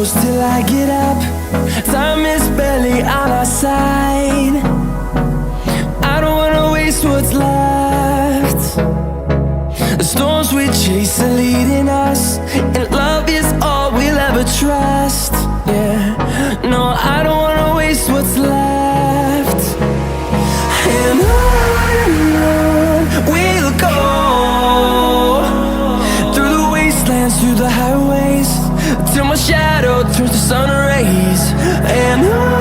close till I get up. Time is barely on our side. I don't wanna waste what's left. The storms we chase are leading us, and love is all we'll ever trust. Yeah, no, I don't wanna waste what's left. And on we'll go, through the wastelands, through the highways, till my shadow turns to sun rays. And on